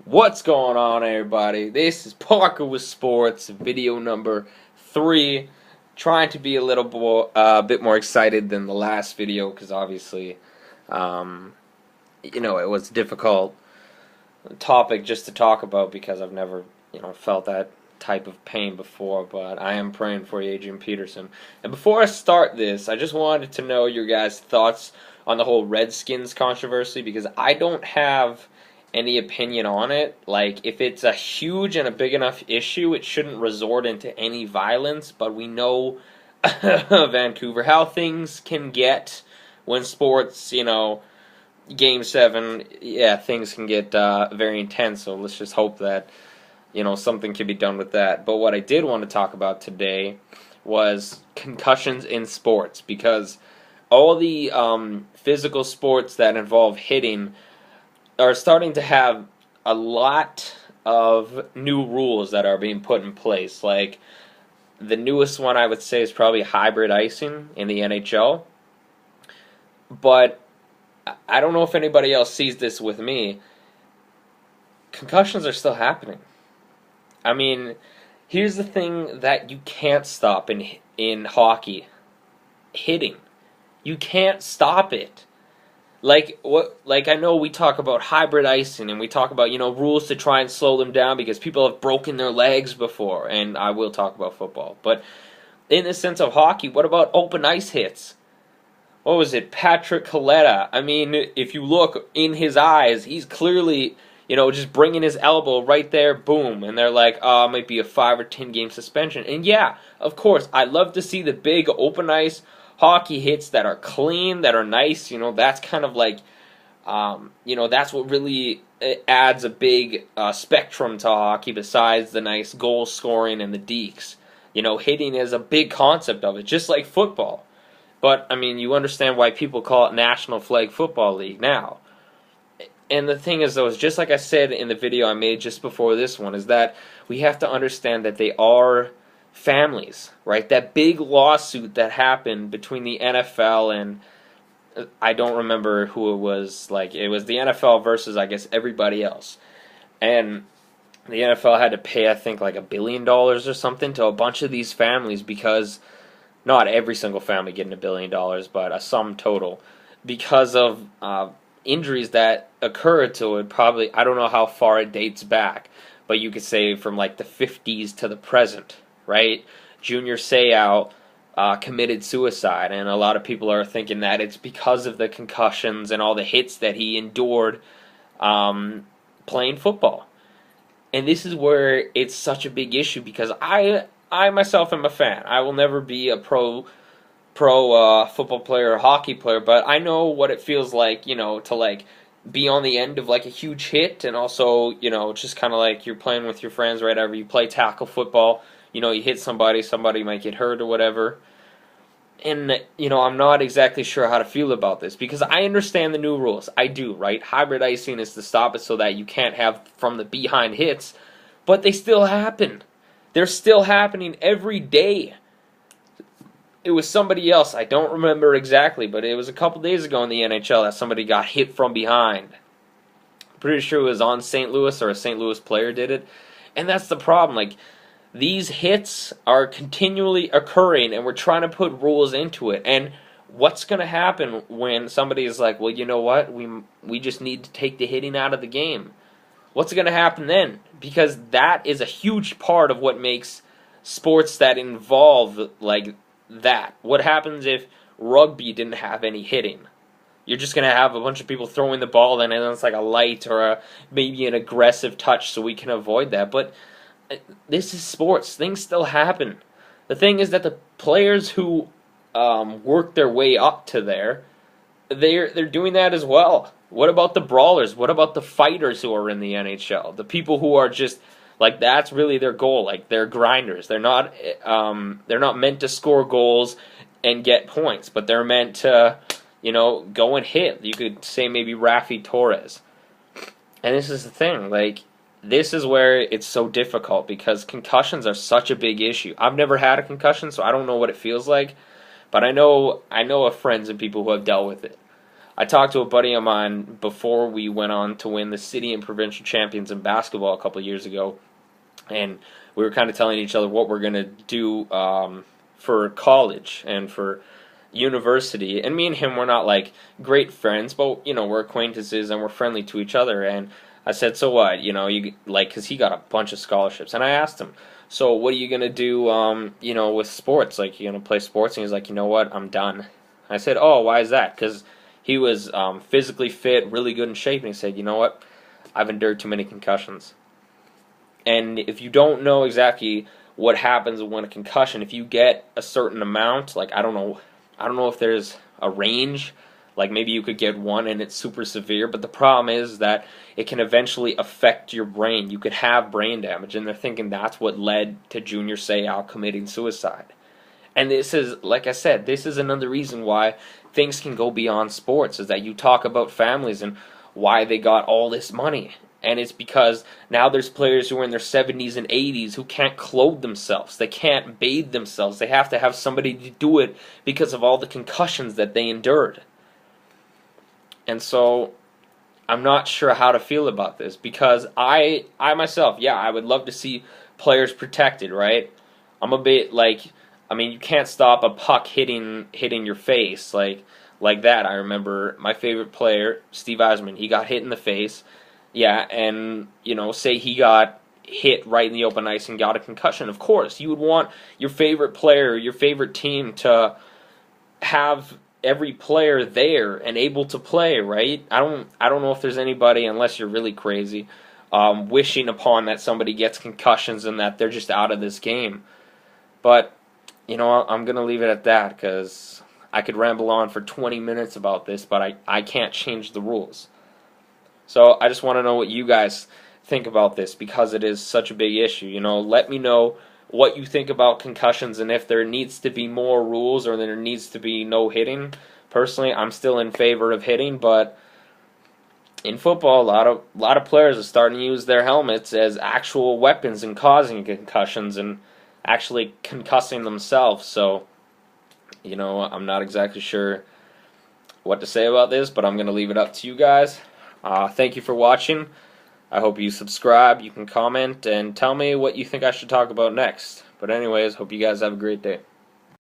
What's going on, everybody? This is Parker with Sports, video number 3. Trying to be a bit more excited than the last video because obviously, um, it was a difficult topic just to talk about because I've never, felt that type of pain before. But I am praying for you, Adrian Peterson. And before I start this, I just wanted to know your guys' thoughts on the whole Redskins controversy because I don't have any opinion on it. Like, if it's a huge and a big enough issue, it shouldn't resort into any violence, but we know Vancouver how things can get when sports, game 7, yeah, things can get very intense, so let's just hope that, something can be done with that. But what I did want to talk about today was concussions in sports, because all the physical sports that involve hitting are starting to have a lot of new rules that are being put in place. Like, the newest one I would say is probably hybrid icing in the NHL. But I don't know if anybody else sees this with me. Concussions are still happening. I mean, here's the thing that you can't stop in hockey. Hitting. You can't stop it. Like I know we talk about hybrid icing and we talk about, rules to try and slow them down because people have broken their legs before, and I will talk about football. But in the sense of hockey, what about open ice hits? What was it? Patrick Coletta. I mean, if you look in his eyes, he's clearly, just bringing his elbow right there, boom, and they're like, oh, it might be a 5 or 10 game suspension. And yeah, of course, I love to see the big open ice hockey hits that are clean, that are nice. That's kind of like, that's what really adds a big spectrum to hockey besides the nice goal scoring and the dekes. Hitting is a big concept of it, just like football. But, I mean, you understand why people call it National Flag Football League now. And the thing is, though, is just like I said in the video I made just before this one, is that we have to understand that they are families, right? That big lawsuit that happened between the NFL and I don't remember who it was. Like, it was the NFL versus, I guess, everybody else. And the NFL had to pay, I think, like $1 billion or something to a bunch of these families because not every single family getting $1 billion, but a sum total because of injuries that occurred to it. Probably, I don't know how far it dates back, but you could say from like the 50s to the present, right? Junior Seau committed suicide, and a lot of people are thinking that it's because of the concussions and all the hits that he endured playing football. And this is where it's such a big issue because I myself am a fan. I will never be a pro football player or hockey player, but I know what it feels like, to like be on the end of like a huge hit, and also, just kind of like you're playing with your friends, right? Whenever you play tackle football, you hit somebody might get hurt or whatever. And, I'm not exactly sure how to feel about this because I understand the new rules. I do, right? Hybrid icing is to stop it so that you can't have from the behind hits, but they still happen. They're still happening every day. It was somebody else, I don't remember exactly, but it was a couple days ago in the NHL that somebody got hit from behind. I'm pretty sure it was on St. Louis, or a St. Louis player did it. And that's the problem. Like, these hits are continually occurring, and we're trying to put rules into it. And what's going to happen when somebody is like, well, you know what? We just need to take the hitting out of the game. What's going to happen then? Because that is a huge part of what makes sports that involve like that. What happens if rugby didn't have any hitting? You're just going to have a bunch of people throwing the ball in, and then it's like a light or maybe an aggressive touch, so we can avoid that. But this is sports. Things still happen. The thing is that the players who work their way up to there, they're doing that as well. What about the brawlers? What about the fighters who are in the NHL? The people who are just like, that's really their goal. Like, they're grinders. They're not meant to score goals and get points, but they're meant to, go and hit. You could say maybe Rafi Torres. And this is the thing. Like, this is where it's so difficult because concussions are such a big issue. I've never had a concussion, so I don't know what it feels like, but I know of friends and people who have dealt with it. I talked to a buddy of mine before we went on to win the city and provincial champions in basketball a couple of years ago, and we were kind of telling each other what we're going to do for college and for university. And me and him were not like great friends, but we're acquaintances and we're friendly to each other. And I said, so what? You like, because he got a bunch of scholarships, and I asked him, so what are you gonna do? With sports, like you gonna play sports? And he's like, you know what? I'm done. I said, oh, why is that? Because he was physically fit, really good in shape, and he said, you know what? I've endured too many concussions. And if you don't know exactly what happens when a concussion, if you get a certain amount, like I don't know if there's a range, like maybe you could get one and it's super severe, but the problem is that it can eventually affect your brain. You could have brain damage, and they're thinking that's what led to Junior Seau committing suicide. And this is, like I said, this is another reason why things can go beyond sports, is that you talk about families and why they got all this money. And it's because now there's players who are in their 70s and 80s who can't clothe themselves. They can't bathe themselves. They have to have somebody to do it because of all the concussions that they endured. And so I'm not sure how to feel about this, because I myself, yeah, I would love to see players protected, right? I'm a bit like, you can't stop a puck hitting your face like that. I remember my favorite player, Steve Eisman, he got hit in the face. Yeah, and, say he got hit right in the open ice and got a concussion. Of course, you would want your favorite player, your favorite team to have every player there and able to play, right? I don't know if there's anybody, unless you're really crazy, wishing upon that somebody gets concussions and that they're just out of this game. But, I'm going to leave it at that, because I could ramble on for 20 minutes about this, but I can't change the rules. So I just want to know what you guys think about this, because it is such a big issue. Let me know what you think about concussions, and if there needs to be more rules or there needs to be no hitting. Personally, I'm still in favor of hitting, but in football, a lot of players are starting to use their helmets as actual weapons and causing concussions and actually concussing themselves. So, I'm not exactly sure what to say about this, but I'm going to leave it up to you guys. Thank you for watching. I hope you subscribe, you can comment, and tell me what you think I should talk about next. But anyways, hope you guys have a great day.